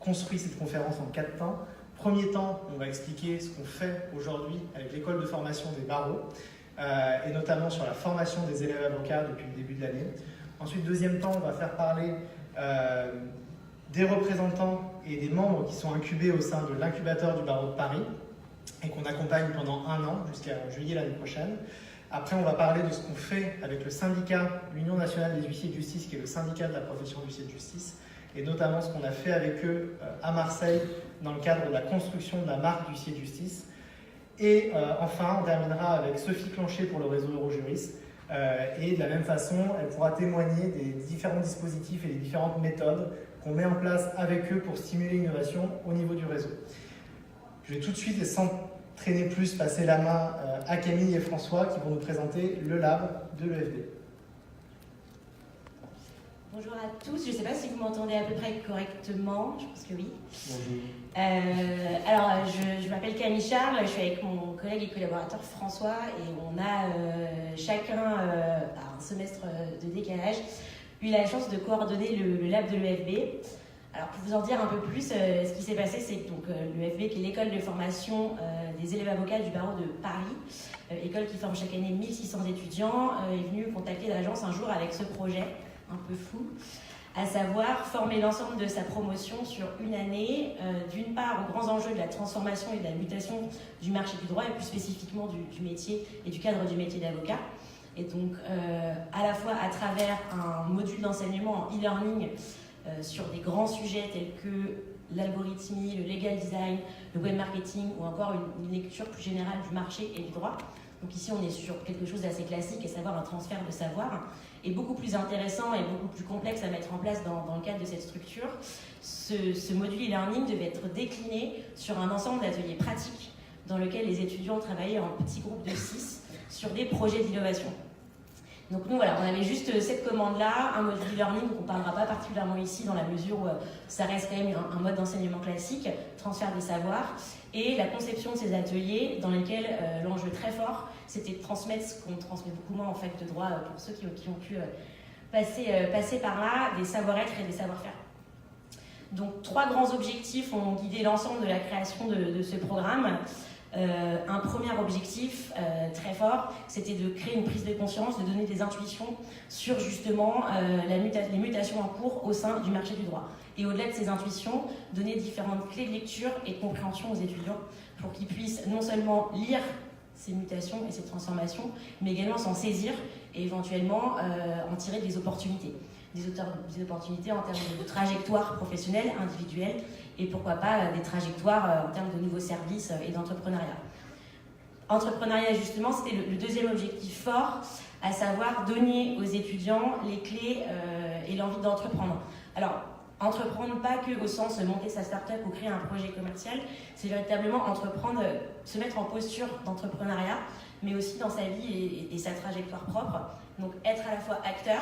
construit cette conférence en 4 temps. Premier temps, on va expliquer ce qu'on fait aujourd'hui avec l'école de formation des barreaux, et notamment sur la formation des élèves avocats depuis le début de l'année. Ensuite, deuxième temps, on va faire parler des représentants et des membres qui sont incubés au sein de l'incubateur du barreau de Paris et qu'on accompagne pendant 1 an jusqu'à juillet l'année prochaine. Après, on va parler de ce qu'on fait avec le syndicat, l'Union nationale des huissiers de justice, qui est le syndicat de la profession d'huissier de justice, et notamment ce qu'on a fait avec eux à Marseille dans le cadre de la construction de la marque d'huissier de justice. Et enfin, on terminera avec Sophie Clancher pour le réseau Eurojuris. Et de la même façon, elle pourra témoigner des différents dispositifs et des différentes méthodes qu'on met en place avec eux pour stimuler l'innovation au niveau du réseau. Je vais tout de suite, et sans traîner plus, passer la main à Camille et François qui vont nous présenter le lab de l'EFB. Bonjour à tous, je ne sais pas si vous m'entendez à peu près correctement, je pense que oui. Bonjour. Alors, je m'appelle Camille Charles, je suis avec mon collègue et collaborateur François et on a chacun, par un semestre de décalage, eu la chance de coordonner le lab de l'EFB. Alors, pour vous en dire un peu plus, ce qui s'est passé, c'est que l'EFB, qui est l'école de formation des élèves avocats du barreau de Paris, école qui forme chaque année 1600 étudiants, est venue contacter l'agence un jour avec ce projet un peu fou, à savoir former l'ensemble de sa promotion sur une année, d'une part aux grands enjeux de la transformation et de la mutation du marché du droit, et plus spécifiquement du métier et du cadre du métier d'avocat. Et donc, à la fois à travers un module d'enseignement en e-learning sur des grands sujets tels que l'algorithmie, le legal design, le web marketing, ou encore une lecture plus générale du marché et du droit. Donc ici, on est sur quelque chose d'assez classique, à savoir un transfert de savoir, et beaucoup plus intéressant et beaucoup plus complexe à mettre en place dans le cadre de cette structure. Ce module e-learning devait être décliné sur un ensemble d'ateliers pratiques dans lequel les étudiants travaillaient en petits groupes de 6 sur des projets d'innovation. Donc nous, voilà, on avait juste cette commande-là, un module e-learning, donc on ne parlera pas particulièrement ici dans la mesure où ça reste quand même un mode d'enseignement classique, transfert des savoirs, et la conception de ces ateliers dans lesquels l'enjeu très fort, c'était de transmettre ce qu'on transmet beaucoup moins en fac de droit pour ceux qui ont pu passer par là, des savoir-être et des savoir-faire. Donc 3 grands objectifs ont guidé l'ensemble de la création de ce programme. Un premier objectif très fort, c'était de créer une prise de conscience, de donner des intuitions sur justement les mutations en cours au sein du marché du droit. Et au-delà de ces intuitions, donner différentes clés de lecture et de compréhension aux étudiants pour qu'ils puissent non seulement lire ces mutations et ces transformations, mais également s'en saisir et éventuellement en tirer des opportunités. Des opportunités en termes de trajectoire professionnelle, individuelle, et pourquoi pas des trajectoires en termes de nouveaux services et d'entrepreneuriat. Entrepreneuriat, justement, c'était le deuxième objectif fort, à savoir donner aux étudiants les clés et l'envie d'entreprendre. Alors, entreprendre pas que au sens monter sa start-up ou créer un projet commercial, c'est véritablement entreprendre, se mettre en posture d'entrepreneuriat, mais aussi dans sa vie et sa trajectoire propre. Donc être à la fois acteur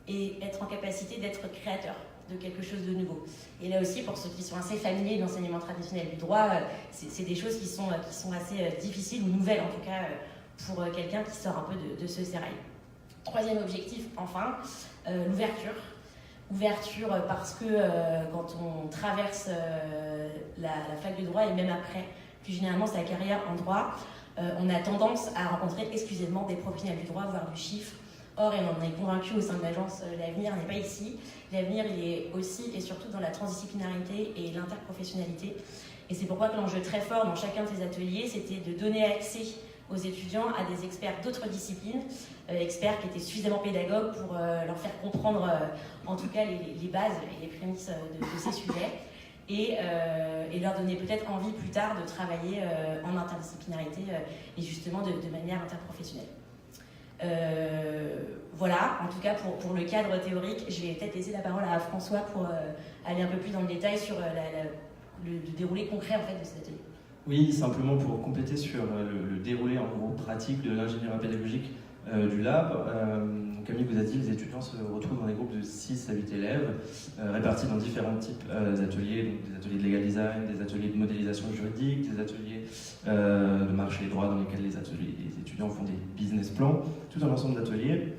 et être en capacité d'être créateur de quelque chose de nouveau. Et là aussi, pour ceux qui sont assez familiers de l'enseignement traditionnel du droit, c'est des choses qui sont assez difficiles ou nouvelles, en tout cas pour quelqu'un qui sort un peu de ce sérail. Troisième objectif, enfin, l'ouverture. Ouverture parce que quand on traverse la fac de droit et même après, plus généralement sa carrière en droit, on a tendance à rencontrer exclusivement des professionnels du droit, voire du chiffre. Or, et on est convaincu au sein de l'agence, l'avenir n'est pas ici. L'avenir, il est aussi et surtout dans la transdisciplinarité et l'interprofessionnalité. Et c'est pourquoi que l'enjeu très fort dans chacun de ces ateliers, c'était de donner accès aux étudiants à des experts d'autres disciplines, experts qui étaient suffisamment pédagogues pour leur faire comprendre en tout cas les bases et les prémices de ces sujets et leur donner peut-être envie plus tard de travailler en interdisciplinarité et justement de manière interprofessionnelle. Voilà, en tout cas pour le cadre théorique, je vais peut-être laisser la parole à François pour aller un peu plus dans le détail sur le déroulé concret en fait de cet atelier. Oui, simplement pour compléter sur le déroulé en gros pratique de l'ingénierie pédagogique du lab. Camille vous a dit, les étudiants se retrouvent dans des groupes de 6 à 8 élèves répartis dans différents types d'ateliers, donc des ateliers de legal design, des ateliers de modélisation juridique, des ateliers de marché et droit dans lesquels les étudiants font des business plans, tout un ensemble d'ateliers.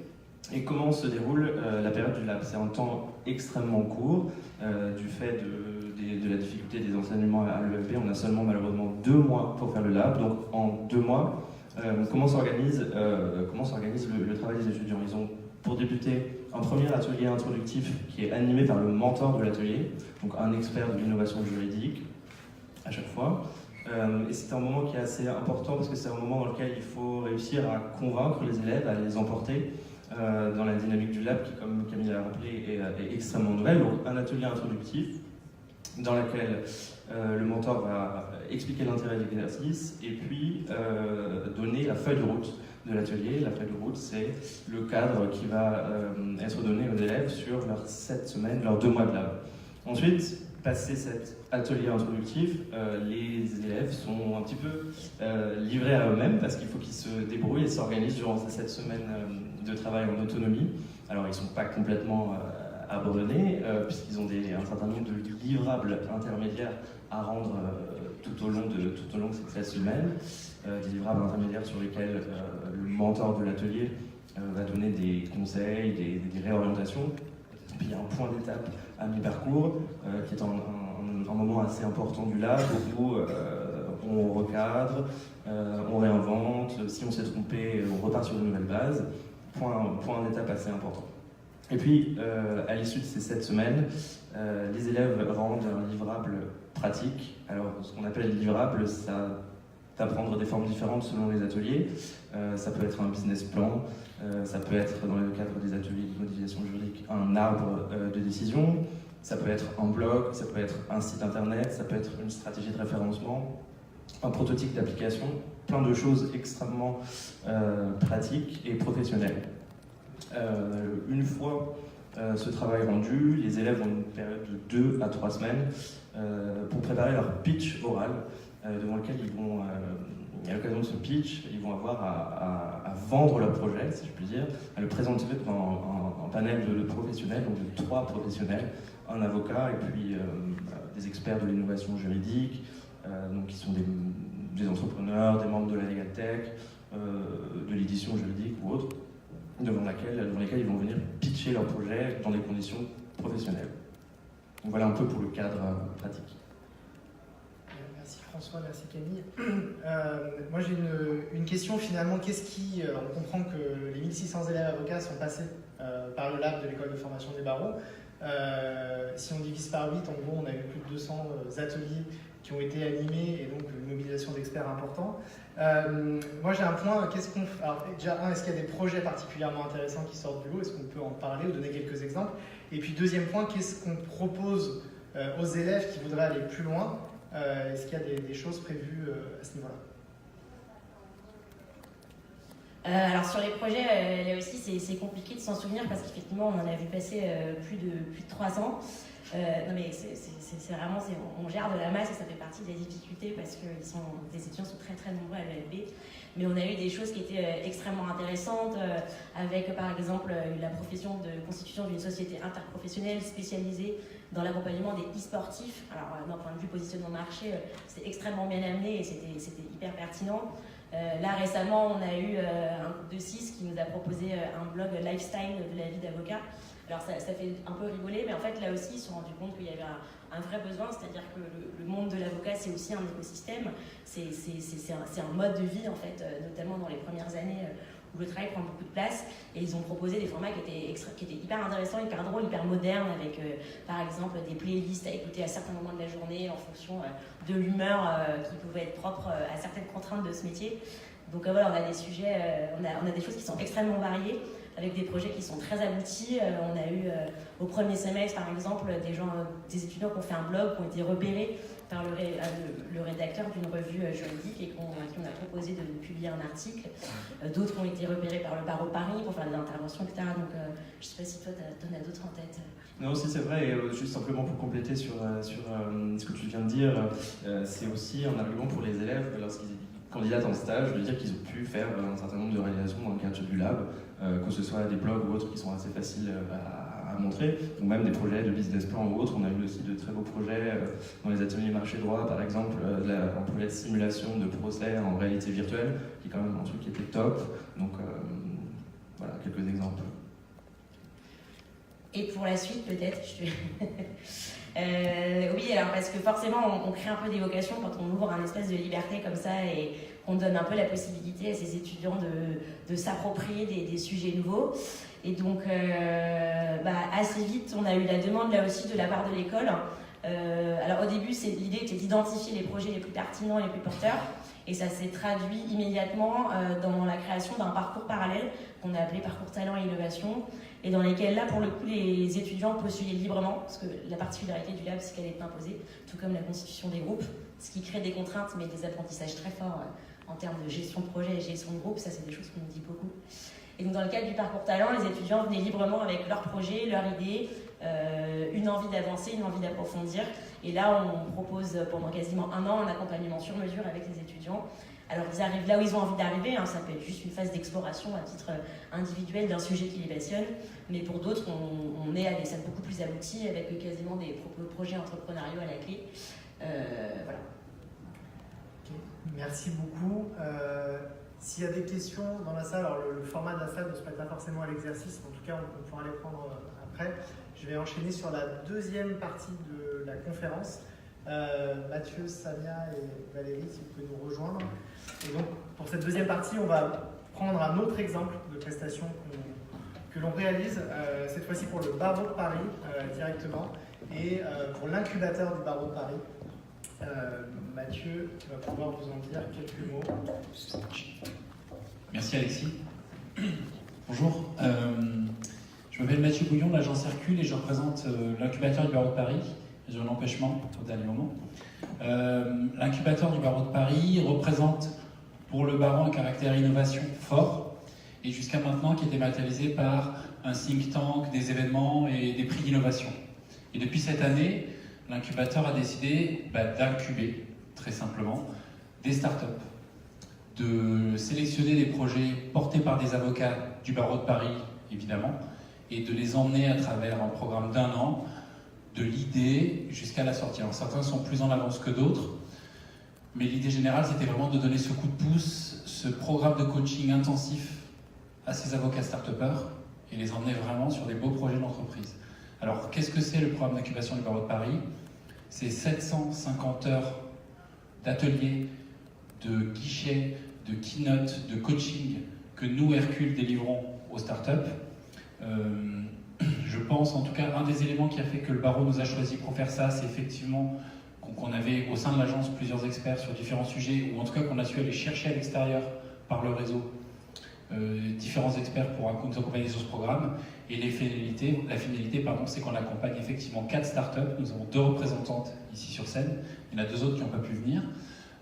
Et comment se déroule la période du lab? C'est un temps extrêmement court du fait de la difficulté des enseignements à l'EFB, on a seulement malheureusement 2 mois pour faire le lab. Donc en 2 mois, comment s'organise le travail des étudiants? Ils ont, pour débuter, un premier atelier introductif qui est animé par le mentor de l'atelier, donc un expert de l'innovation juridique à chaque fois. Et c'est un moment qui est assez important parce que c'est un moment dans lequel il faut réussir à convaincre les élèves, à les emporter dans la dynamique du lab qui, comme Camille l'a rappelé, est extrêmement nouvelle. Donc un atelier introductif dans lequel le mentor va expliquer l'intérêt de l'exercice et puis donner la feuille de route de l'atelier. La feuille de route, c'est le cadre qui va être donné aux élèves sur leurs 7 semaines, leurs 2 mois de lab. Ensuite, passé cet atelier introductif, les élèves sont un petit peu livrés à eux-mêmes parce qu'il faut qu'ils se débrouillent et s'organisent durant ces 7 semaines de travail en autonomie. Alors, ils ne sont pas complètement abandonnés puisqu'ils ont un certain nombre de livrables intermédiaires à rendre tout au long de ces 7 semaines. Des livrables intermédiaires sur lesquels le mentor de l'atelier va donner des conseils, des réorientations. Puis il y a un point d'étape à mi-parcours qui est un moment assez important du lab où on recadre, on réinvente, si on s'est trompé, on repart sur une nouvelle base. Point d'étape assez important. Et puis, à l'issue de ces 7 semaines, les élèves rendent un livrable pratique. Alors, ce qu'on appelle livrable, ça va prendre des formes différentes selon les ateliers. Ça peut être un business plan, ça peut être, dans le cadre des ateliers de modélisation juridique, un arbre de décision, ça peut être un blog, ça peut être un site internet, ça peut être une stratégie de référencement, un prototype d'application, plein de choses extrêmement pratiques et professionnelles. Une fois ce travail rendu, les élèves ont une période de 2 à 3 semaines pour préparer leur pitch oral, devant lequel ils vont, à l'occasion de ce pitch, ils vont avoir à vendre leur projet, si je puis dire, à le présenter devant un panel de professionnels, donc de 3 professionnels, un avocat et puis des experts de l'innovation juridique, donc qui sont des entrepreneurs, des membres de la Legal Tech, de l'édition juridique ou autre, devant lesquels ils vont venir pitcher leur projet dans des conditions professionnelles. Donc voilà un peu pour le cadre pratique. Merci François, merci Camille. Moi j'ai une question finalement. On comprend que les 1600 élèves avocats sont passés par le lab de l'école de formation des barreaux. Si on divise par 8, en gros on a eu plus de 200 ateliers qui ont été animés et donc une mobilisation d'experts importants. Moi j'ai un point, alors déjà est-ce qu'il y a des projets particulièrement intéressants qui sortent du lot? Est-ce qu'on peut en parler ou donner quelques exemples? Et puis deuxième point, qu'est-ce qu'on propose aux élèves qui voudraient aller plus loin? Est-ce qu'il y a des choses prévues à ce niveau-là? Alors sur les projets, là aussi c'est compliqué de s'en souvenir parce qu'effectivement on en a vu passer plus de 3 ans. Non mais c'est vraiment, on gère de la masse et ça fait partie des difficultés parce que les étudiants sont très très nombreux à l'EFB. Mais on a eu des choses qui étaient extrêmement intéressantes avec par exemple la profession de constitution d'une société interprofessionnelle spécialisée dans l'accompagnement des e-sportifs. Alors d'un point de vue positionnement marché, c'était extrêmement bien amené et c'était hyper pertinent. Là récemment on a eu un groupe de 6 qui nous a proposé un blog lifestyle de la vie d'avocat. Alors ça fait un peu rigoler, mais en fait là aussi ils se sont rendus compte qu'il y avait un vrai besoin, c'est-à-dire que le monde de l'avocat c'est aussi un écosystème, c'est un mode de vie en fait, notamment dans les premières années où le travail prend beaucoup de place, et ils ont proposé des formats qui étaient hyper intéressants, hyper drôles, hyper modernes, avec par exemple des playlists à écouter à certains moments de la journée en fonction de l'humeur qui pouvait être propre à certaines contraintes de ce métier. Donc voilà, on a des sujets, on a des choses qui sont extrêmement variées, avec des projets qui sont très aboutis. On a eu au premier semestre, par exemple, des étudiants qui ont fait un blog, qui ont été repérés par le rédacteur d'une revue juridique et qui on a proposé de publier un article. D'autres qui ont été repérés par le barreau de Paris pour faire des interventions, etc. Donc je ne sais pas si toi, tu en as d'autres en tête. Non, si c'est vrai, et juste simplement pour compléter sur ce que tu viens de dire, c'est aussi un argument pour les élèves lorsqu'ils candidatent en stage de dire qu'ils ont pu faire un certain nombre de réalisations dans le cadre du lab, que ce soit des blogs ou autres qui sont assez faciles à montrer, ou même des projets de business plan ou autres. On a eu aussi de très beaux projets dans les ateliers marché droit, par exemple, un projet de simulation de procès en réalité virtuelle, qui est quand même un truc qui était top. Donc voilà, quelques exemples. Et pour la suite, peut-être, oui, alors parce que forcément, on crée un peu des vocations quand on ouvre un espace de liberté comme ça et qu'on donne un peu la possibilité à ces étudiants de s'approprier des sujets nouveaux. Et donc, assez vite, on a eu la demande là aussi de la part de l'école. Alors au début, l'idée était d'identifier les projets les plus pertinents et les plus porteurs. Et ça s'est traduit immédiatement dans la création d'un parcours parallèle qu'on a appelé Parcours Talent et Innovation, et dans lesquels, là, pour le coup, les étudiants postulaient librement, parce que la particularité du lab, c'est qu'elle est imposée, tout comme la constitution des groupes, ce qui crée des contraintes, mais des apprentissages très forts en termes de gestion de projet et gestion de groupe. Ça, c'est des choses qu'on nous dit beaucoup. Et donc, dans le cadre du Parcours Talent, les étudiants venaient librement avec leurs projets, leurs idées, une envie d'avancer, une envie d'approfondir. Et là, on propose pendant quasiment un an un accompagnement sur mesure avec les étudiants. Alors, ils arrivent là où ils ont envie d'arriver, hein, ça peut être juste une phase d'exploration à titre individuel d'un sujet qui les passionne, mais pour d'autres, on est à des salles beaucoup plus abouties, avec quasiment des projets entrepreneuriaux à la clé. Voilà. Okay. Merci beaucoup. S'il y a des questions dans la salle, alors le format de la salle ne se prête pas forcément à l'exercice, en tout cas, on pourra les prendre après. Je vais enchaîner sur la deuxième partie de la conférence. Mathieu, Samia et Valérie, si vous pouvez nous rejoindre. Et donc, pour cette deuxième partie, on va prendre un autre exemple de prestation que l'on réalise, cette fois-ci pour le barreau de Paris directement, et pour l'incubateur du barreau de Paris. Mathieu, tu vas pouvoir vous en dire quelques mots. Merci Alexis. Bonjour. Je m'appelle Mathieu Bouillon de l'agence Hercule et je représente l'incubateur du barreau de Paris. J'ai un empêchement au dernier moment. L'incubateur du barreau de Paris représente pour le barreau un caractère innovation fort et jusqu'à maintenant qui est dématérialisé par un think tank, des événements et des prix d'innovation. Et depuis cette année, l'incubateur a décidé d'incuber, très simplement, des startups, de sélectionner des projets portés par des avocats du barreau de Paris, évidemment, et de les emmener à travers un programme d'1 an, de l'idée jusqu'à la sortie. Alors certains sont plus en avance que d'autres, mais l'idée générale, c'était vraiment de donner ce coup de pouce, ce programme de coaching intensif à ces avocats start-upers et les emmener vraiment sur des beaux projets d'entreprise. Alors, qu'est-ce que c'est le programme d'incubation du barreau de Paris? C'est 750 heures d'ateliers, de guichets, de keynote, de coaching que nous, Hercule, délivrons aux startups. Je pense, en tout cas, un des éléments qui a fait que le barreau nous a choisi pour faire ça, c'est effectivement qu'on avait au sein de l'agence plusieurs experts sur différents sujets, ou en tout cas qu'on a su aller chercher à l'extérieur par le réseau différents experts pour nous accompagner sur ce programme. Et la finalité, c'est qu'on accompagne effectivement 4 startups. Nous avons 2 représentantes ici sur scène. Il y en a 2 autres qui n'ont pas pu venir.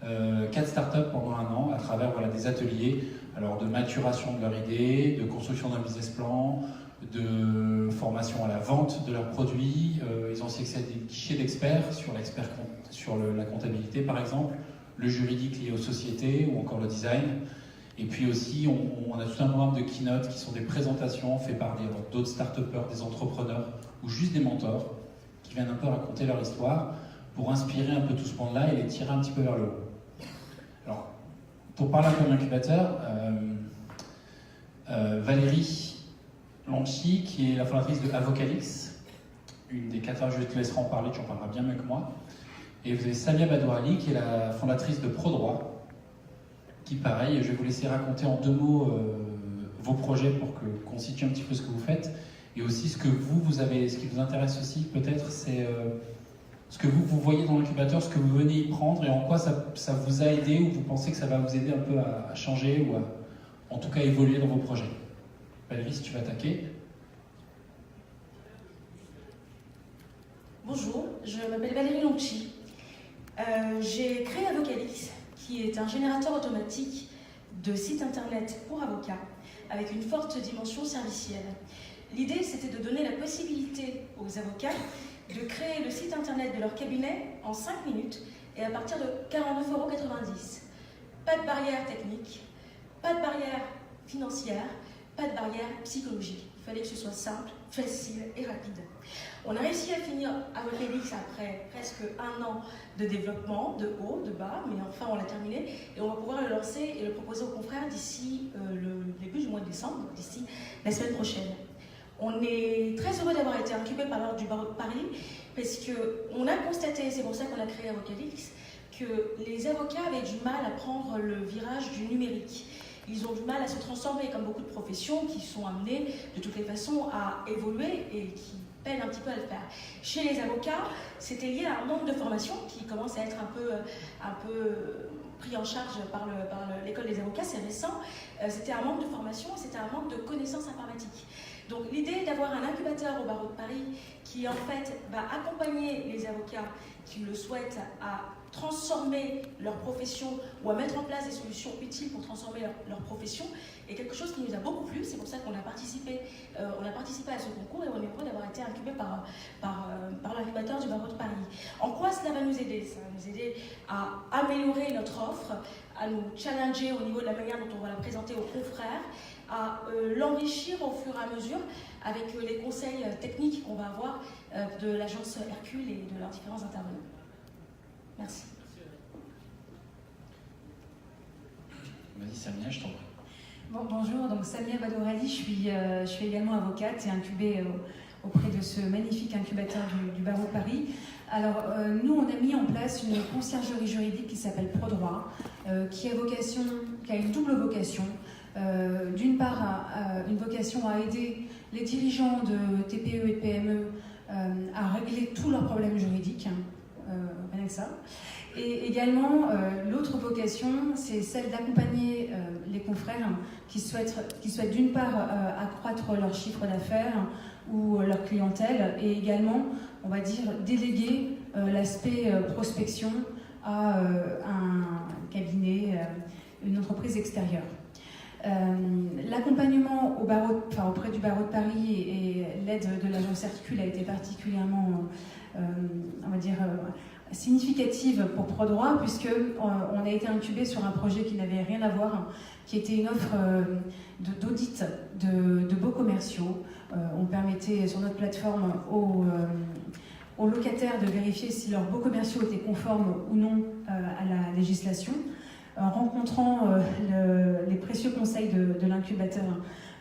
4 startups pendant 1 an à travers des ateliers alors de maturation de leur idée, de construction d'un business plan, de formation à la vente de leurs produits. Ils ont aussi accès à des guichets d'experts sur la comptabilité par exemple, le juridique lié aux sociétés ou encore le design. Et puis aussi, on a tout un programme de keynote qui sont des présentations faites par d'autres start-upers, des entrepreneurs ou juste des mentors qui viennent un peu raconter leur histoire pour inspirer un peu tout ce monde-là et les tirer un petit peu vers le haut. Alors, pour parler un peu de l'incubateur, Valérie Lanchi, qui est la fondatrice de Avocalix, une des 4 heures, je te laisserai en parler, tu en parleras bien mieux que moi. Et vous avez Samia Badouali, qui est la fondatrice de ProDroit, qui, pareil, je vais vous laisser raconter en 2 mots vos projets pour qu'on situe un petit peu ce que vous faites. Et aussi ce que vous avez, ce qui vous intéresse aussi peut-être, c'est ce que vous voyez dans l'incubateur, ce que vous venez y prendre et en quoi ça vous a aidé ou vous pensez que ça va vous aider un peu à changer ou à, en tout cas, évoluer dans vos projets. Valérie, si tu vas attaquer. Bonjour, je m'appelle Valérie Lanchi. J'ai créé Avocalix, qui est un générateur automatique de sites internet pour avocats, avec une forte dimension servicielle. L'idée, c'était de donner la possibilité aux avocats de créer le site internet de leur cabinet en 5 minutes et à partir de 49,90 €. Pas de barrière technique, pas de barrière financière, pas de barrière psychologique. Il fallait que ce soit simple, facile et rapide. On a réussi à finir Avocalix après presque 1 an de développement, de haut, de bas, mais enfin on l'a terminé et on va pouvoir le lancer et le proposer aux confrères d'ici le début du mois de décembre, d'ici la semaine prochaine. On est très heureux d'avoir été incubé par l'Ordre du barreau de Paris parce qu'on a constaté, c'est pour ça qu'on a créé Avocalix, que les avocats avaient du mal à prendre le virage du numérique. Ils ont du mal à se transformer, comme beaucoup de professions qui sont amenées de toutes les façons à évoluer et qui peinent un petit peu à le faire. Chez les avocats, c'était lié à un manque de formation qui commence à être un peu pris en charge par l'école des avocats, c'est récent. C'était un manque de formation, c'était un manque de connaissances informatiques. Donc l'idée d'avoir un incubateur au barreau de Paris qui en fait va accompagner les avocats qui le souhaitent à transformer leur profession ou à mettre en place des solutions utiles pour transformer leur profession est quelque chose qui nous a beaucoup plu. C'est pour ça qu'on a participé à ce concours et on est heureux d'avoir été incubé par l'incubateur du barreau de Paris. En quoi cela va nous aider? Ça va nous aider à améliorer notre offre, à nous challenger au niveau de la manière dont on va la présenter aux confrères, à l'enrichir au fur et à mesure avec les conseils techniques qu'on va avoir de l'agence Hercule et de leurs différents intervenants. Merci. Vas-y Samia, je t'en prie. Bon, bonjour, donc Samia Badourali, je suis également avocate et incubée auprès de ce magnifique incubateur du barreau de Paris. Alors, nous, on a mis en place une conciergerie juridique qui s'appelle ProDroit, qui a une double vocation. D'une part, une vocation à aider les dirigeants de TPE et de PME à régler tous leurs problèmes juridiques, rien que ça. Et également, l'autre vocation, c'est celle d'accompagner les confrères qui souhaitent d'une part accroître leur chiffre d'affaires ou leur clientèle et également, on va dire, déléguer l'aspect prospection à un cabinet, une entreprise extérieure. L'accompagnement auprès du barreau de Paris et l'aide de l'agence Hercule a été particulièrement, on va dire, significative pour ProDroit, puisqu'on a été incubé sur un projet qui n'avait rien à voir, qui était une offre d'audit de beaux commerciaux. On permettait sur notre plateforme aux locataires de vérifier si leurs beaux commerciaux étaient conformes ou non à la législation. En rencontrant les précieux conseils de l'incubateur,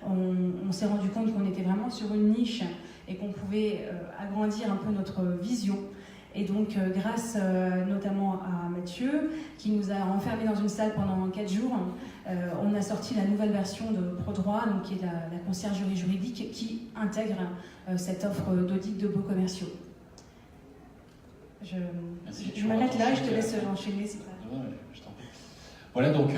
on s'est rendu compte qu'on était vraiment sur une niche et qu'on pouvait agrandir un peu notre vision. Et donc, grâce notamment à Mathieu, qui nous a enfermés dans une salle pendant 4 jours, on a sorti la nouvelle version de ProDroit, donc qui est la conciergerie juridique, qui intègre cette offre d'audit de beaux commerciaux. Je m'arrête là et je te laisse enchaîner. Si je t'en prie. Voilà, donc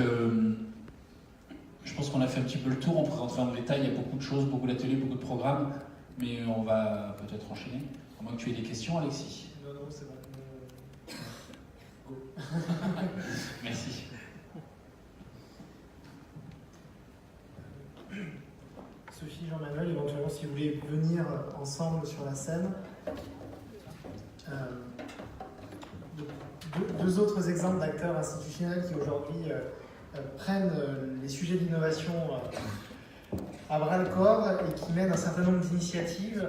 je pense qu'on a fait un petit peu le tour. On pourrait rentrer dans le détail, il y a beaucoup de choses, beaucoup d'ateliers, beaucoup de programmes, mais on va peut-être enchaîner. À moins que tu aies des questions, Alexis. Non, c'est bon. Go. Merci. Sophie, Jean-Manuel, éventuellement, si vous voulez venir ensemble sur la scène. Deux autres exemples d'acteurs institutionnels qui aujourd'hui prennent les sujets d'innovation à bras-le-corps et qui mènent un certain nombre d'initiatives.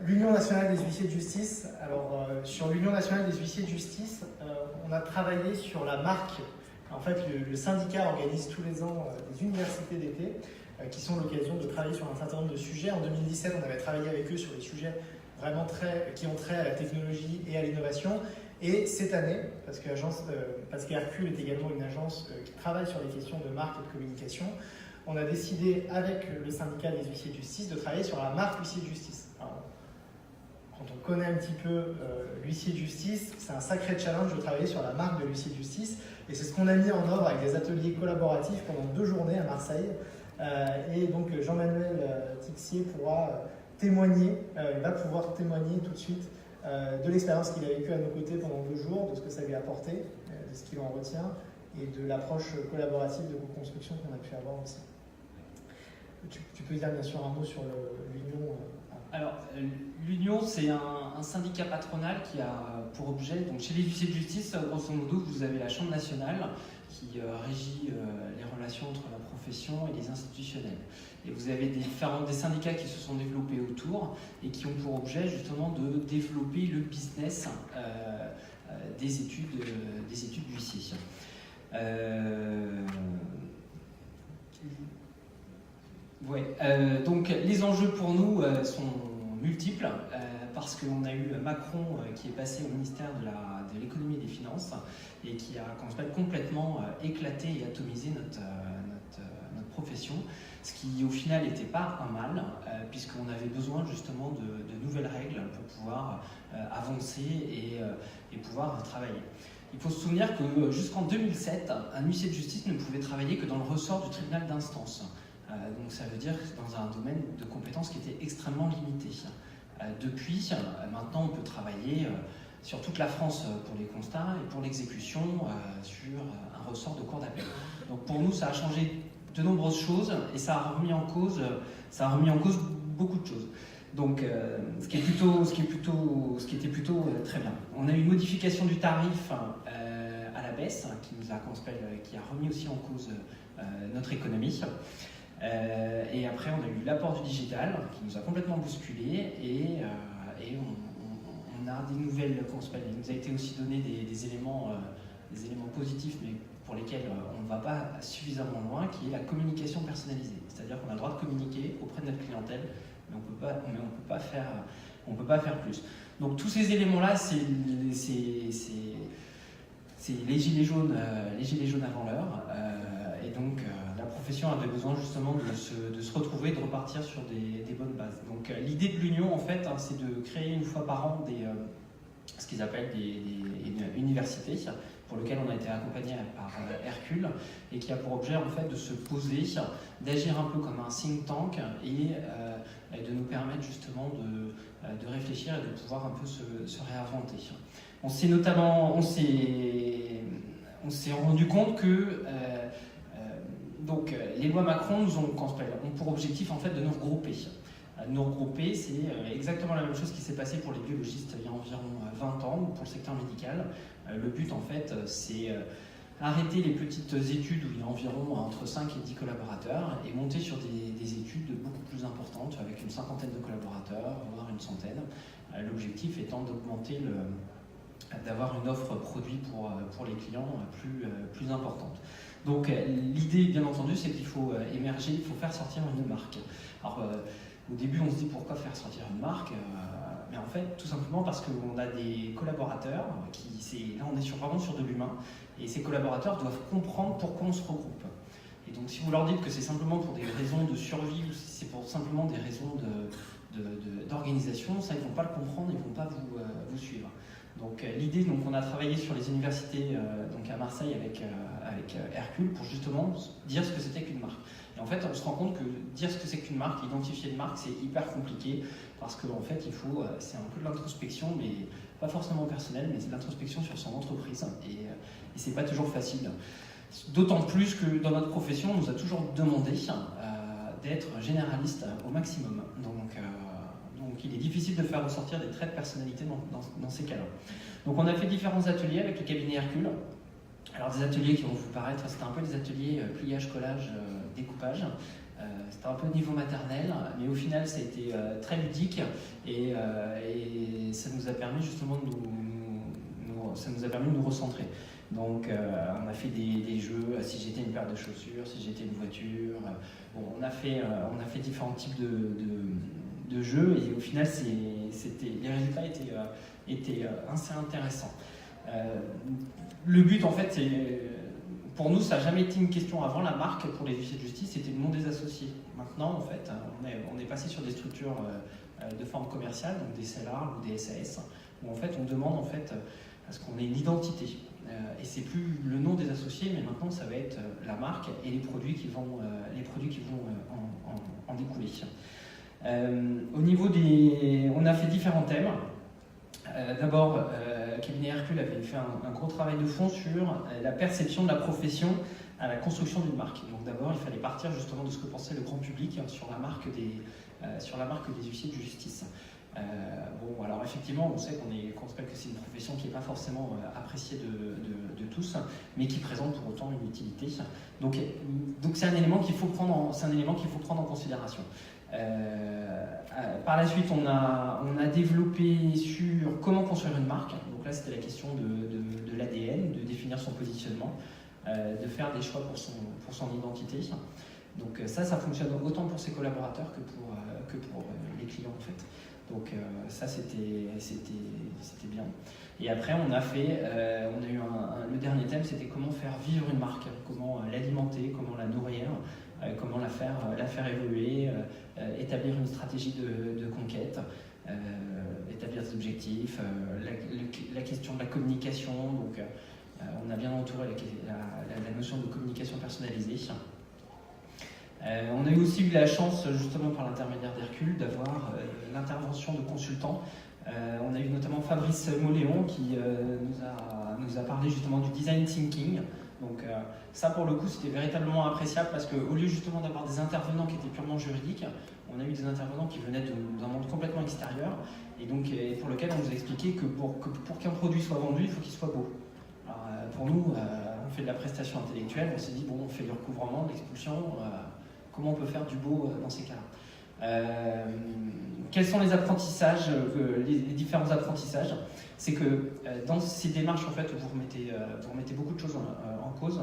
L'Union nationale des huissiers de justice. Alors, sur l'Union nationale des huissiers de justice, on a travaillé sur la marque. En fait, le syndicat organise tous les ans des universités d'été qui sont l'occasion de travailler sur un certain nombre de sujets. En 2017, on avait travaillé avec eux sur des sujets vraiment qui ont trait à la technologie et à l'innovation. Et cette année, parce qu'Hercule est également une agence qui travaille sur les questions de marque et de communication, on a décidé avec le syndicat des huissiers de justice de travailler sur la marque huissier de justice. Alors, quand on connaît un petit peu l'huissier de justice, c'est un sacré challenge de travailler sur la marque de l'huissier de justice. Et c'est ce qu'on a mis en œuvre avec des ateliers collaboratifs pendant 2 journées à Marseille. Et donc Jean-Manuel Tixier va pouvoir témoigner tout de suite de l'expérience qu'il a vécue à nos côtés pendant 2 jours, de ce que ça lui a apporté, de ce qu'il en retient et de l'approche collaborative de co-construction qu'on a pu avoir aussi. Tu peux dire bien sûr un mot sur l'Union. Alors, l'Union, c'est un syndicat patronal qui a pour objet, donc chez les huissiers de justice, grosso modo, vous avez la Chambre nationale qui régit les relations entre la profession et les institutionnels. Et vous avez des syndicats qui se sont développés autour et qui ont pour objet justement de développer le business des études d'huissiers. Ouais, donc les enjeux pour nous sont multiples parce qu'on a eu Macron qui est passé au ministère de l'économie et des finances et qui a complètement éclaté et atomisé notre profession, ce qui au final n'était pas un mal puisqu'on avait besoin justement de nouvelles règles pour pouvoir avancer et pouvoir travailler. Il faut se souvenir que jusqu'en 2007, un huissier de justice ne pouvait travailler que dans le ressort du tribunal d'instance. Donc ça veut dire dans un domaine de compétences qui était extrêmement limité. Depuis, maintenant on peut travailler sur toute la France pour les constats et pour l'exécution sur un ressort de cour d'appel. Donc pour nous ça a changé de nombreuses choses et ça a remis en cause beaucoup de choses. Donc ce qui était plutôt très bien. On a eu une modification du tarif à la baisse qui a remis aussi en cause notre économie. Et après, on a eu l'apport du digital qui nous a complètement bousculé et on a des nouvelles. Il nous a été aussi donné des éléments positifs, mais pour lesquels on ne va pas suffisamment loin, qui est la communication personnalisée. C'est-à-dire qu'on a le droit de communiquer auprès de notre clientèle, mais on peut pas faire plus. Donc tous ces éléments-là, c'est les gilets jaunes avant l'heure. Et donc la profession avait besoin justement de se retrouver, de repartir sur des bonnes bases. Donc l'idée de l'Union, en fait, c'est de créer une fois par an ce qu'ils appellent des universités, pour lesquelles on a été accompagné par Hercule, et qui a pour objet en fait de se poser, d'agir un peu comme un think tank et de nous permettre justement de réfléchir et de pouvoir un peu se réinventer. On s'est rendu compte que donc, les lois Macron ont pour objectif en fait de nous regrouper. Nous regrouper, c'est exactement la même chose qui s'est passé pour les biologistes il y a environ 20 ans pour le secteur médical. Le but en fait, c'est arrêter les petites études où il y a environ entre 5 et 10 collaborateurs et monter sur des études beaucoup plus importantes avec une cinquantaine de collaborateurs, voire une centaine. L'objectif étant d'avoir une offre produit pour les clients plus importante. Donc l'idée, bien entendu, c'est qu'il faut émerger, il faut faire sortir une marque. Alors au début, on se dit pourquoi faire sortir une marque, mais en fait, tout simplement parce qu'on a des collaborateurs là on est vraiment sur de l'humain, et ces collaborateurs doivent comprendre pourquoi on se regroupe. Et donc si vous leur dites que c'est simplement pour des raisons de survie ou si c'est pour simplement des raisons d'organisation, ça ils ne vont pas le comprendre, ils ne vont pas vous suivre. Donc l'idée, on a travaillé sur les universités donc à Marseille avec Hercule pour justement dire ce que c'était qu'une marque. Et en fait, on se rend compte que dire ce que c'est qu'une marque, identifier une marque, c'est hyper compliqué parce qu'en fait, c'est un peu de l'introspection, mais pas forcément personnelle, mais c'est de l'introspection sur son entreprise et c'est pas toujours facile. D'autant plus que dans notre profession, on nous a toujours demandé d'être généraliste au maximum. Donc il est difficile de faire ressortir des traits de personnalité dans ces cas-là. Donc on a fait différents ateliers avec le cabinet Hercule. Alors des ateliers qui vont vous paraître, c'était un peu des ateliers pliage, collage, découpage. C'était un peu au niveau maternel, mais au final ça a été très ludique et ça nous a permis justement de nous recentrer. Donc on a fait des jeux, si j'étais une paire de chaussures, si j'étais une voiture. On a fait différents types de jeux et au final les résultats étaient assez intéressants. Le but en fait, pour nous ça n'a jamais été une question avant. La marque pour les huissiers de justice c'était le nom des associés. Maintenant en fait on est passé sur des structures de forme commerciale, donc des CELAR ou des SAS, où en fait on demande en fait à ce qu'on ait une identité. Et c'est plus le nom des associés, mais maintenant ça va être la marque et les produits qui vont en découler. Au niveau on a fait différents thèmes. D'abord, le cabinet Hercule avait fait un gros travail de fond sur la perception de la profession à la construction d'une marque. Donc d'abord, il fallait partir justement de ce que pensait le grand public sur la marque des huissiers de justice. Alors effectivement, on sait qu'on se rappelle que c'est une profession qui n'est pas forcément appréciée de tous, mais qui présente pour autant une utilité. Donc c'est un élément qu'il faut prendre en considération. Par la suite, on a développé sur comment construire une marque. Donc là, c'était la question de l'ADN, de définir son positionnement, de faire des choix pour son identité. Donc ça fonctionne autant pour ses collaborateurs que pour les clients en fait. Donc ça c'était bien. Et après on a eu le dernier thème, c'était comment faire vivre une marque, comment l'alimenter, comment la nourrir, comment la faire évoluer, établir une stratégie de conquête, établir des objectifs, la question de la communication. Donc on a bien entouré la notion de communication personnalisée. On a aussi eu la chance, justement par l'intermédiaire d'Hercule, d'avoir l'intervention de consultants. On a eu notamment Fabrice Moléon qui nous a parlé justement du design thinking. Donc ça pour le coup c'était véritablement appréciable parce qu'au lieu justement d'avoir des intervenants qui étaient purement juridiques, on a eu des intervenants qui venaient d'un monde complètement extérieur et donc pour lequel on nous a expliqué que pour qu'un produit soit vendu, il faut qu'il soit beau. Alors, pour nous, on fait de la prestation intellectuelle, on s'est dit bon on fait du recouvrement, de l'expulsion, comment on peut faire du beau dans ces cas-là. Quels sont les apprentissages, les différents apprentissages? C'est que dans ces démarches en fait, où vous remettez beaucoup de choses en cause,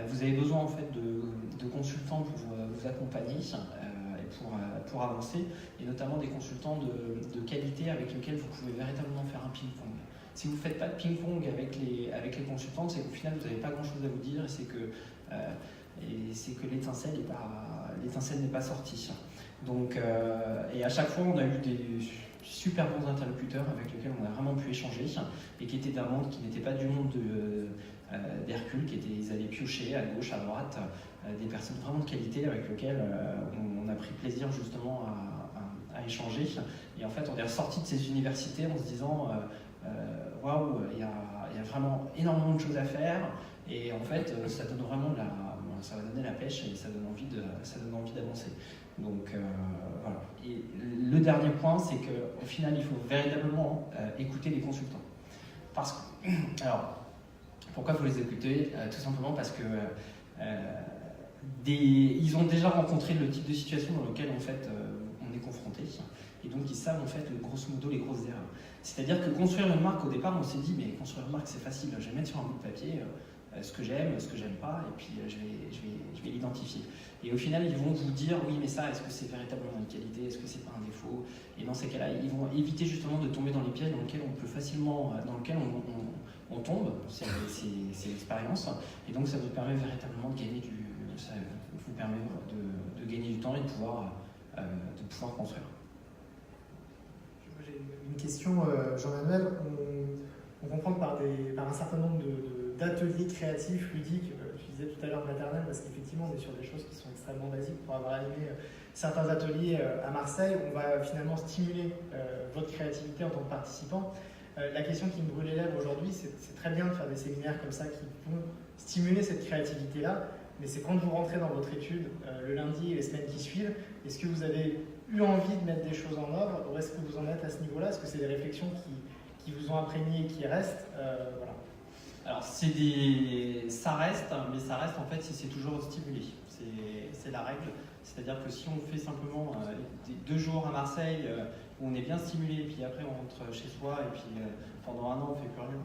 vous avez besoin en fait de consultants pour vous accompagner et pour avancer, et notamment des consultants de qualité avec lesquels vous pouvez véritablement faire un ping-pong. Si vous ne faites pas de ping-pong avec les consultants, c'est qu'au final vous n'avez pas grand-chose à vous dire, et c'est que l'étincelle n'est pas sortie. Donc, et à chaque fois, on a eu des super bons interlocuteurs avec lesquels on a vraiment pu échanger et qui étaient d'un monde qui n'était pas du monde d'Hercule, ils allaient piocher à gauche, à droite, des personnes vraiment de qualité avec lesquelles on a pris plaisir justement à échanger. Et en fait, on est ressorti de ces universités en se disant waouh, il y a vraiment énormément de choses à faire et en fait, ça donne vraiment ça va donner la pêche et ça donne envie d'avancer. Donc voilà. Et le dernier point, c'est qu'au final, il faut véritablement écouter les consultants. Alors, pourquoi il faut les écouter? Tout simplement parce que ils ont déjà rencontré le type de situation dans lequel en fait on est confronté, et donc ils savent en fait grosso modo les grosses erreurs. C'est-à-dire que construire une marque, au départ, on s'est dit mais construire une marque c'est facile, je vais mettre sur un bout de papier ce que j'aime, ce que j'aime pas, et puis je vais l'identifier. Et au final, ils vont vous dire oui, mais ça, est-ce que c'est véritablement une qualité, est-ce que c'est pas un défaut? Et dans ces cas-là, ils vont éviter justement de tomber dans les pièges dans lesquels on peut facilement, on tombe. C'est l'expérience, et donc ça vous permet véritablement de gagner de gagner du temps et de pouvoir construire. J'ai une question, Jean-Manuel. On comprend que par un certain nombre d'ateliers créatifs, ludiques, je disais tout à l'heure maternelle, parce qu'effectivement on est sur des choses qui sont extrêmement basiques. Pour avoir animé certains ateliers à Marseille, on va finalement stimuler votre créativité en tant que participant. La question qui me brûle les lèvres aujourd'hui, c'est très bien de faire des séminaires comme ça qui vont stimuler cette créativité-là, mais c'est quand vous rentrez dans votre étude le lundi et les semaines qui suivent, est-ce que vous avez eu envie de mettre des choses en œuvre, ou est-ce que vous en êtes à ce niveau-là? Est-ce que c'est des réflexions qui vous ont imprégné et qui restent? Voilà. Alors ça reste, mais ça reste en fait si c'est toujours stimulé. C'est la règle. C'est-à-dire que si on fait simplement 2 jours à Marseille où on est bien stimulé, puis après on rentre chez soi et puis pendant 1 an on ne fait plus rien,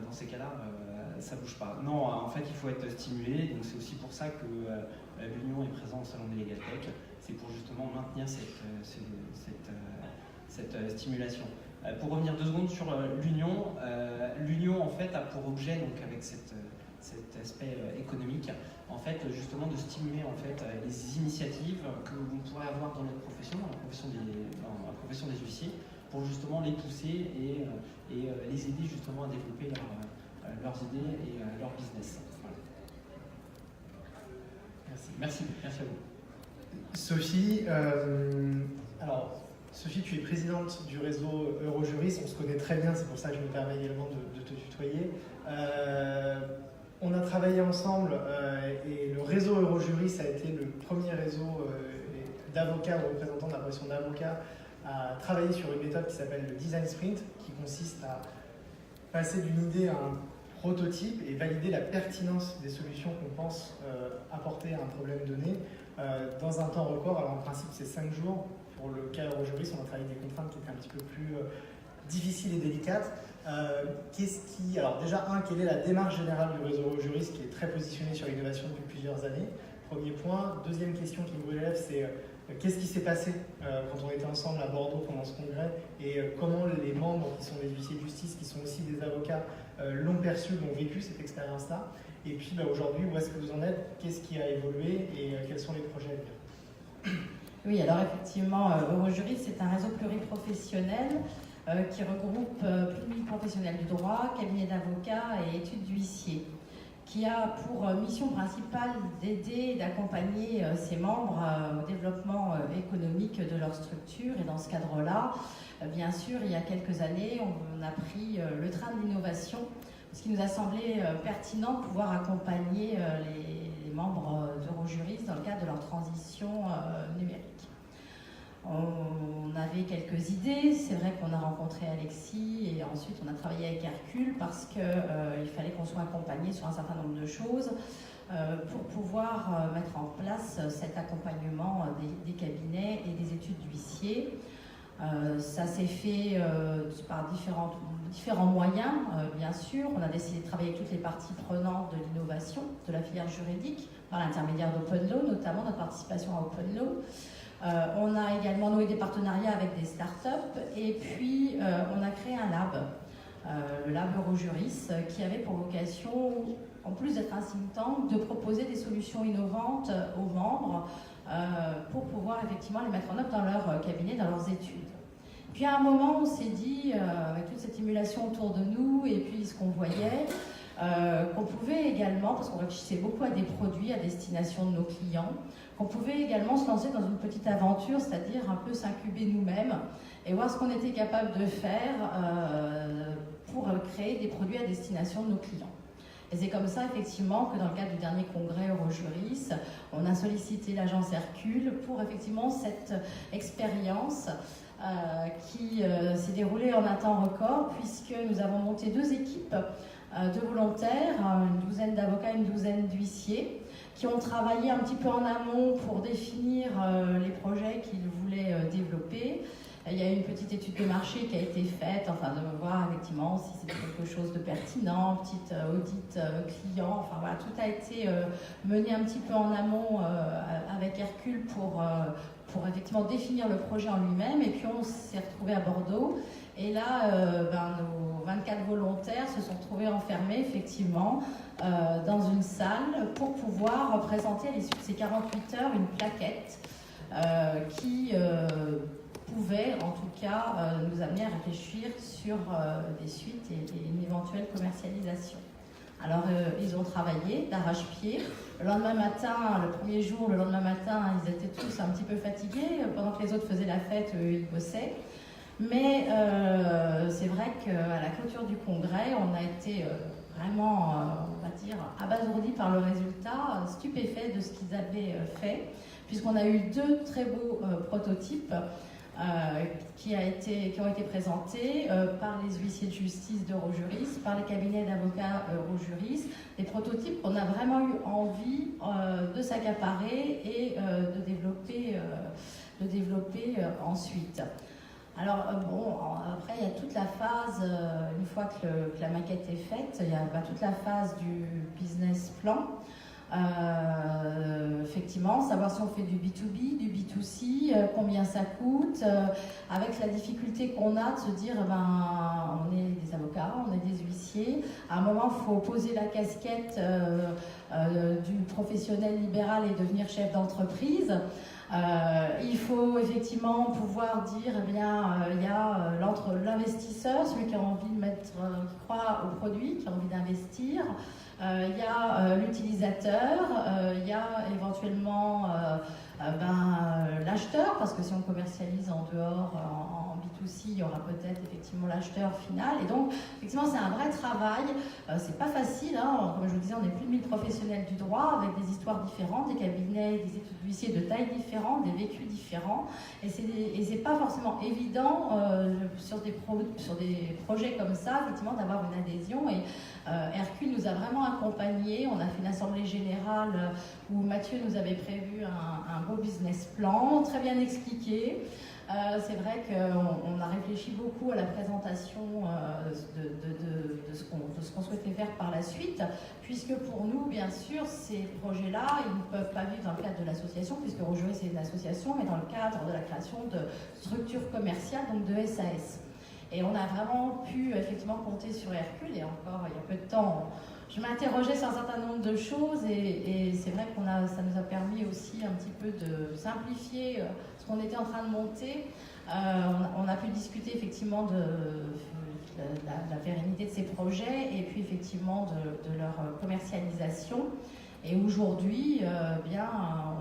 dans ces cas-là ça ne bouge pas. Non, en fait il faut être stimulé, donc c'est aussi pour ça que l'Union est présente au Salon des Légatech. C'est pour justement maintenir cette stimulation. Pour revenir 2 secondes sur l'Union, l'Union en fait a pour objet, donc avec cet aspect économique, en fait justement de stimuler en fait les initiatives que vous pourrez avoir dans notre profession, dans la profession des huissiers, pour justement les pousser et les aider justement à développer leurs idées et leur business. Voilà. Merci à vous. Sophie, Sophie, tu es présidente du réseau Eurojurist, on se connaît très bien, c'est pour ça que je me permets également de te tutoyer. On a travaillé ensemble et le réseau Eurojurist a été le premier réseau d'avocats ou représentants de la profession d'avocat à travailler sur une méthode qui s'appelle le Design Sprint, qui consiste à passer d'une idée à un prototype et valider la pertinence des solutions qu'on pense apporter à un problème donné dans un temps record. Alors en principe c'est 5 jours. Pour le cas Eurojurist, on a travaillé des contraintes qui étaient un petit peu plus difficiles et délicates. Alors déjà, quelle est la démarche générale du réseau Eurojurist qui est très positionné sur l'innovation depuis plusieurs années, Premier point. Deuxième question qui me brûle les lèvres, c'est qu'est-ce qui s'est passé quand on était ensemble à Bordeaux pendant ce congrès et comment les membres qui sont des huissiers de justice, qui sont aussi des avocats, l'ont perçu, l'ont vécu cette expérience-là. Et puis aujourd'hui, où est-ce que vous en êtes? Qu'est-ce qui a évolué et quels sont les projets à venir? Oui, alors effectivement, Eurojuris, c'est un réseau pluriprofessionnel qui regroupe plus de 1000 professionnels du droit, cabinets d'avocats et études d'huissiers, qui a pour mission principale d'aider et d'accompagner ses membres au développement économique de leur structure. Et dans ce cadre-là, bien sûr, il y a quelques années, on a pris le train de l'innovation, ce qui nous a semblé pertinent de pouvoir accompagner les membres d'Eurojuris dans le cadre de leur transition numérique. On avait quelques idées, c'est vrai qu'on a rencontré Alexis et ensuite on a travaillé avec Hercule parce qu'il fallait qu'on soit accompagné sur un certain nombre de choses pour pouvoir mettre en place cet accompagnement des cabinets et des études d'huissiers. Ça s'est fait par différents moyens, bien sûr. On a décidé de travailler avec toutes les parties prenantes de l'innovation, de la filière juridique, par l'intermédiaire d'OpenLaw, notamment notre participation à OpenLaw. On a également noué des partenariats avec des startups et puis on a créé un lab, le lab Eurojuris, qui avait pour vocation, en plus d'être un think tank, de proposer des solutions innovantes aux membres pour pouvoir effectivement les mettre en œuvre dans leur cabinet, dans leurs études. Puis à un moment, on s'est dit, avec toute cette émulation autour de nous et puis ce qu'on voyait, qu'on pouvait également, parce qu'on réfléchissait beaucoup à des produits à destination de nos clients, qu'on pouvait également se lancer dans une petite aventure, c'est-à-dire un peu s'incuber nous-mêmes et voir ce qu'on était capable de faire pour créer des produits à destination de nos clients. Et c'est comme ça, effectivement, que dans le cadre du dernier congrès Eurojuris, on a sollicité l'agence Hercule pour, effectivement, cette expérience qui s'est déroulée en un temps record, puisque nous avons monté 2 équipes de volontaires, une douzaine d'avocats, une douzaine d'huissiers, qui ont travaillé un petit peu en amont pour définir les projets qu'ils voulaient développer. Il y a eu une petite étude de marché qui a été faite, enfin de voir effectivement si c'était quelque chose de pertinent, petite audit client, enfin voilà, tout a été mené un petit peu en amont avec Hercule pour effectivement définir le projet en lui-même. Et puis on s'est retrouvés à Bordeaux. Et là, nos 24 volontaires se sont retrouvés enfermés effectivement dans une salle pour pouvoir présenter à l'issue de ces 48 heures une plaquette qui pouvait en tout cas nous amener à réfléchir sur des suites et une éventuelle commercialisation. Alors ils ont travaillé d'arrache-pied. Le lendemain matin, le premier jour, le lendemain matin, ils étaient tous un petit peu fatigués. Pendant que les autres faisaient la fête, eux, ils bossaient. Mais c'est vrai qu'à la clôture du congrès, on a été vraiment, on va dire, abasourdis par le résultat, stupéfaits de ce qu'ils avaient fait, puisqu'on a eu 2 très beaux prototypes qui ont été présentés par les huissiers de justice d'Eurojuris, par les cabinets d'avocats Eurojuris, des prototypes qu'on a vraiment eu envie de s'accaparer et de développer ensuite. Alors après il y a toute la phase, une fois que la maquette est faite, il y a toute la phase du business plan. Effectivement, savoir si on fait du B2B, du B2C, combien ça coûte, avec la difficulté qu'on a de se dire, on est des avocats, on est des huissiers. À un moment, il faut poser la casquette du professionnel libéral et devenir chef d'entreprise. Il faut effectivement pouvoir dire, il y a l'investisseur, celui qui a envie de qui croit au produit, qui a envie d'investir. Il y a l'utilisateur, il y a éventuellement l'acheteur, parce que si on commercialise en dehors, en B2C, il y aura peut-être effectivement l'acheteur final. Et donc, effectivement, c'est un vrai travail. C'est pas facile, hein. Comme je vous disais, on est plus de 1000 professionnels du droit, avec des histoires différentes, des cabinets, des études d'huissiers de tailles différentes, des vécus différents. Et c'est pas forcément évident sur des projets comme ça, effectivement, d'avoir une adhésion. Et Hercule nous nous a vraiment accompagnés. On a fait une assemblée générale où Mathieu nous avait prévu un beau business plan, très bien expliqué. C'est vrai qu'on a réfléchi beaucoup à la présentation de ce qu'on souhaitait faire par la suite, puisque pour nous, bien sûr, ces projets-là, ils ne peuvent pas vivre dans le cadre de l'association, puisque Rogeré, c'est une association, mais dans le cadre de la création de structures commerciales, donc de SAS. Et on a vraiment pu effectivement compter sur Hercule, et encore il y a peu de temps, je m'interrogeais sur un certain nombre de choses, et c'est vrai que ça nous a permis aussi un petit peu de simplifier ce qu'on était en train de monter. On a pu discuter effectivement de la pérennité de ces projets, et puis effectivement de leur commercialisation. Et aujourd'hui, bien,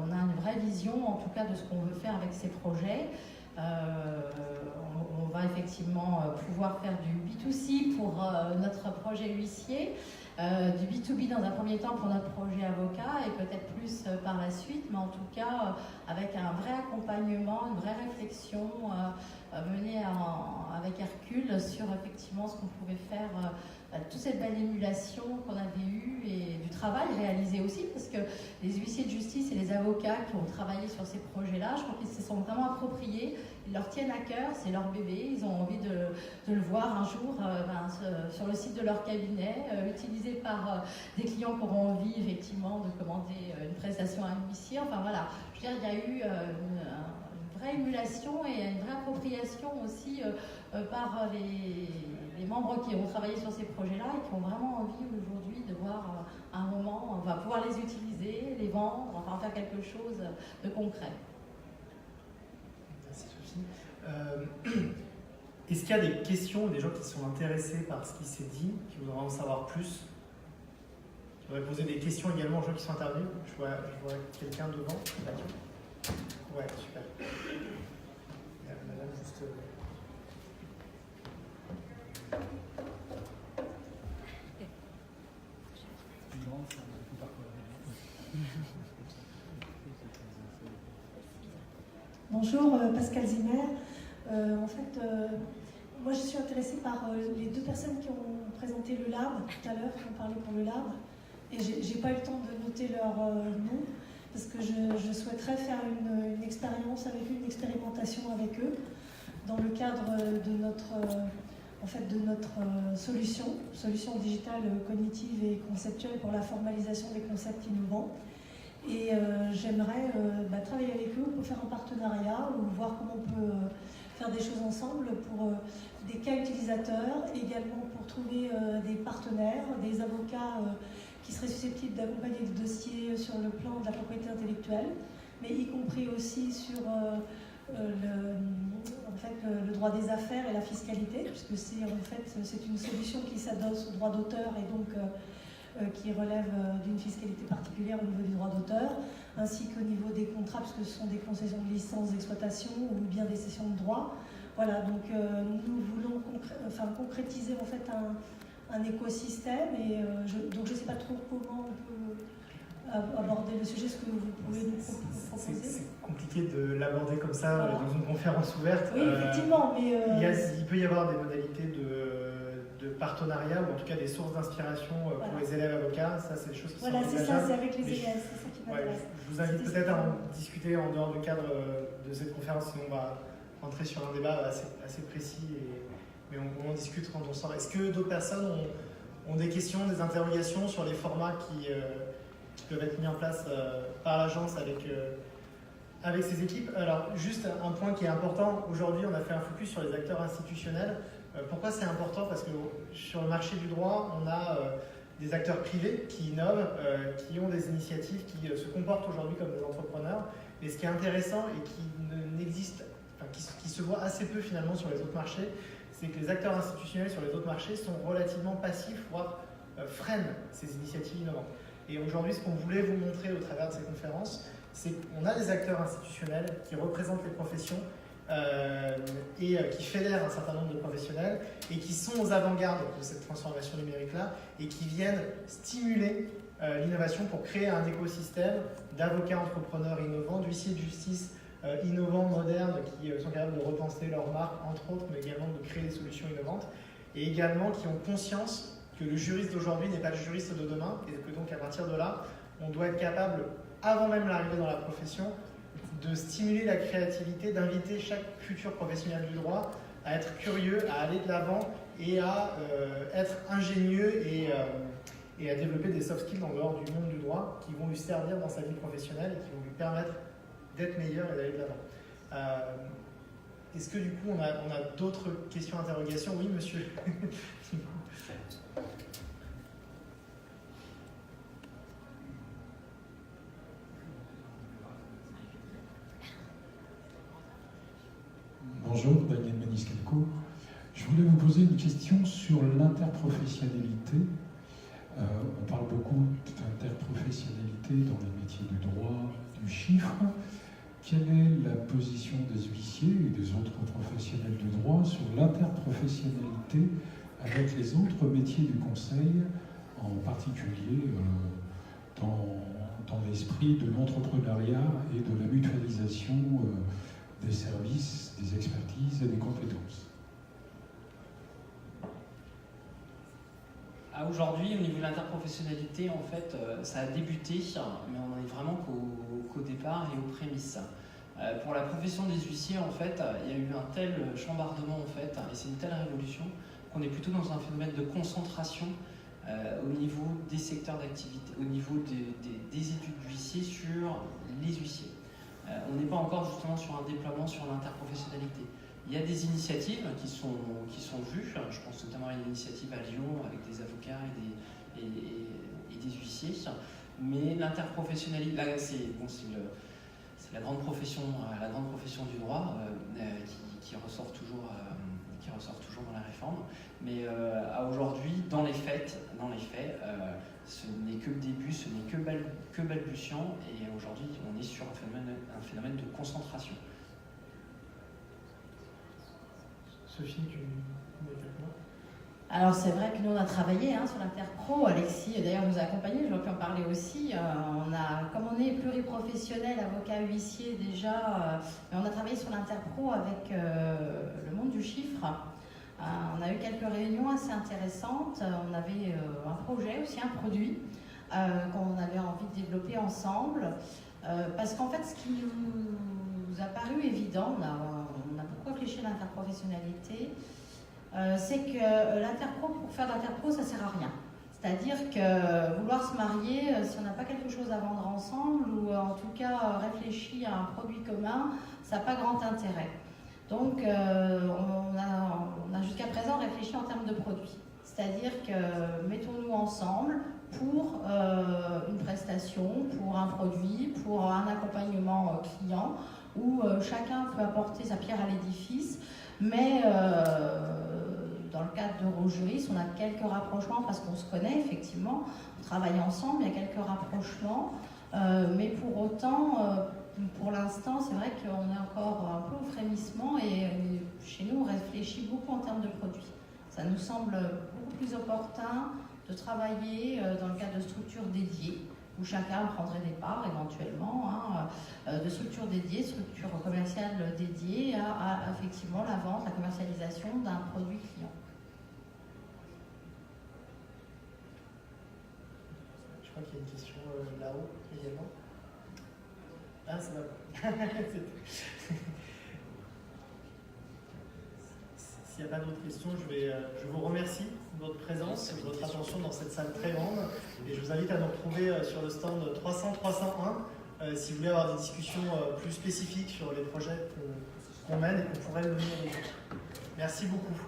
on a une vraie vision, en tout cas, de ce qu'on veut faire avec ces projets. On va effectivement pouvoir faire du B2C pour notre projet huissier, du B2B dans un premier temps pour notre projet avocat, et peut-être plus par la suite, mais en tout cas avec un vrai accompagnement, une vraie réflexion menée avec Hercule sur effectivement ce qu'on pouvait faire, toute cette belle émulation qu'on avait eue et du travail réalisé aussi, parce que les huissiers de justice et les avocats qui ont travaillé sur ces projets-là, je crois qu'ils se sont vraiment appropriés, ils leur tiennent à cœur, c'est leur bébé, ils ont envie de le voir un jour sur le site de leur cabinet, utilisé par des clients qui auront envie effectivement de commander une prestation à un huissier. Enfin voilà, je veux dire, il y a eu une vraie émulation et une vraie appropriation aussi par les membres qui ont travaillé sur ces projets-là et qui ont vraiment envie aujourd'hui de voir un moment, on va pouvoir les utiliser, les vendre, enfin faire quelque chose de concret. Merci Sophie. Est-ce qu'il y a des questions ou des gens qui sont intéressés par ce qui s'est dit, qui voudraient en savoir plus? Je voudrais poser des questions également aux gens qui sont intervenus. Je vois quelqu'un devant. Ouais, super. Madame, juste... Bonjour, Pascal Zimmer. En fait, moi je suis intéressée par les deux personnes qui ont présenté le lab tout à l'heure, qui ont parlé pour le lab. Et j'ai pas eu le temps de noter leur nom, parce que je souhaiterais faire une expérience avec eux, une expérimentation avec eux, dans le cadre de notre solution digitale cognitive et conceptuelle pour la formalisation des concepts innovants. Et j'aimerais travailler avec eux pour faire un partenariat ou voir comment on peut faire des choses ensemble pour des cas utilisateurs, également pour trouver des partenaires, des avocats qui seraient susceptibles d'accompagner des dossiers sur le plan de la propriété intellectuelle, mais y compris aussi sur le droit des affaires et la fiscalité, puisque c'est une solution qui s'adosse au droit d'auteur et donc qui relève d'une fiscalité particulière au niveau du droit d'auteur, ainsi qu'au niveau des contrats, puisque ce sont des concessions de licence d'exploitation ou bien des cessions de droits. Voilà, donc nous voulons concrétiser en fait un écosystème, et donc je ne sais pas trop comment on peut aborder le sujet, ce que vous pouvez nous proposer. C'est compliqué de l'aborder comme ça, voilà, dans une conférence ouverte. Oui, effectivement, mais... il peut y avoir des modalités de partenariat, ou en tout cas des sources d'inspiration pour les élèves avocats. Ça, c'est des choses qui sont envisageables. Voilà, c'est ça, c'est avec les élèves, c'est ça qui m'intéresse. Je vous invite peut-être à en discuter en dehors du cadre de cette conférence, sinon on va rentrer sur un débat assez précis, mais on en discute quand on sort. Est-ce que d'autres personnes ont des questions, des interrogations sur les formats qui peuvent être mis en place par l'agence avec ses équipes? Alors, juste un point qui est important, aujourd'hui on a fait un focus sur les acteurs institutionnels. Pourquoi c'est important? Parce que sur le marché du droit, on a des acteurs privés qui innovent, qui ont des initiatives, qui se comportent aujourd'hui comme des entrepreneurs. Mais ce qui est intéressant et qui se voit assez peu finalement sur les autres marchés, c'est que les acteurs institutionnels sur les autres marchés sont relativement passifs, voire freinent ces initiatives innovantes. Et aujourd'hui, ce qu'on voulait vous montrer au travers de ces conférences, c'est qu'on a des acteurs institutionnels qui représentent les professions et qui fédèrent un certain nombre de professionnels et qui sont aux avant-gardes de cette transformation numérique-là et qui viennent stimuler l'innovation pour créer un écosystème d'avocats entrepreneurs innovants, d'huissiers de justice innovants, modernes, qui sont capables de repenser leur marque, entre autres, mais également de créer des solutions innovantes, et également qui ont conscience que le juriste d'aujourd'hui n'est pas le juriste de demain, et que donc à partir de là, on doit être capable, avant même l'arrivée dans la profession, de stimuler la créativité, d'inviter chaque futur professionnel du droit à être curieux, à aller de l'avant et à être ingénieux et à développer des soft skills en dehors du monde du droit qui vont lui servir dans sa vie professionnelle et qui vont lui permettre d'être meilleur et d'aller de l'avant. Est-ce que du coup on a d'autres questions, interrogations? Oui, monsieur. Bonjour, Daniel Maniscalco. Je voulais vous poser une question sur l'interprofessionnalité. On parle beaucoup d'interprofessionnalité dans les métiers du droit, du chiffre. Quelle est la position des huissiers et des autres professionnels du droit sur l'interprofessionnalité avec les autres métiers du conseil, en particulier dans l'esprit de l'entrepreneuriat et de la mutualisation des services, des expertises et des compétences? Aujourd'hui, au niveau de l'interprofessionnalité, en fait, ça a débuté, mais on n'en est vraiment qu'au départ et aux prémices. Pour la profession des huissiers, en fait, il y a eu un tel chambardement, en fait, et c'est une telle révolution qu'on est plutôt dans un phénomène de concentration au niveau des secteurs d'activité, au niveau des études d'huissiers sur les huissiers. On n'est pas encore justement sur un déploiement sur l'interprofessionnalité. Il y a des initiatives qui sont vues, je pense notamment à une initiative à Lyon avec des avocats et des huissiers, mais l'interprofessionnalité, là c'est la grande profession du droit qui ressort toujours dans la réforme, mais aujourd'hui, dans les faits, ce n'est que le début, ce n'est que balbutiant, et aujourd'hui on est sur un phénomène de concentration. Sophie, tu veux dire quoi? Alors c'est vrai que nous on a travaillé sur l'interpro. Alexis d'ailleurs nous a accompagnés, j'aurais pu en parler aussi. Comme on est pluriprofessionnel, avocat, huissier déjà, on a travaillé sur l'interpro avec le monde du chiffre. On a eu quelques réunions assez intéressantes. On avait un projet aussi, un produit qu'on avait envie de développer ensemble. Parce qu'en fait, ce qui nous a paru évident, on a beaucoup réfléchi à l'interprofessionnalité, c'est que pour faire de l'interpro, ça ne sert à rien. C'est-à-dire que vouloir se marier, si on n'a pas quelque chose à vendre ensemble, ou en tout cas réfléchir à un produit commun, ça n'a pas grand intérêt. Donc on a jusqu'à présent réfléchi en termes de produits. C'est-à-dire que mettons-nous ensemble pour une prestation, pour un produit, pour un accompagnement client, où chacun peut apporter sa pierre à l'édifice, mais dans le cadre d'Eurojuris, on a quelques rapprochements parce qu'on se connaît effectivement, on travaille ensemble, il y a quelques rapprochements, mais pour autant, pour l'instant, c'est vrai qu'on est encore un peu au frémissement et chez nous, on réfléchit beaucoup en termes de produits. Ça nous semble beaucoup plus opportun de travailler dans le cadre de structures dédiées, où chacun prendrait des parts éventuellement, de structures dédiées, structures commerciales dédiées à effectivement la vente, la commercialisation d'un produit client. Je crois qu'il y a une question là-haut également. Ah, ça va. S'il n'y a pas d'autres questions, je vous remercie de votre présence, de votre attention dans cette salle très grande. Et je vous invite à nous retrouver sur le stand 300-301 si vous voulez avoir des discussions plus spécifiques sur les projets qu'on mène et qu'on pourrait mener. Merci beaucoup.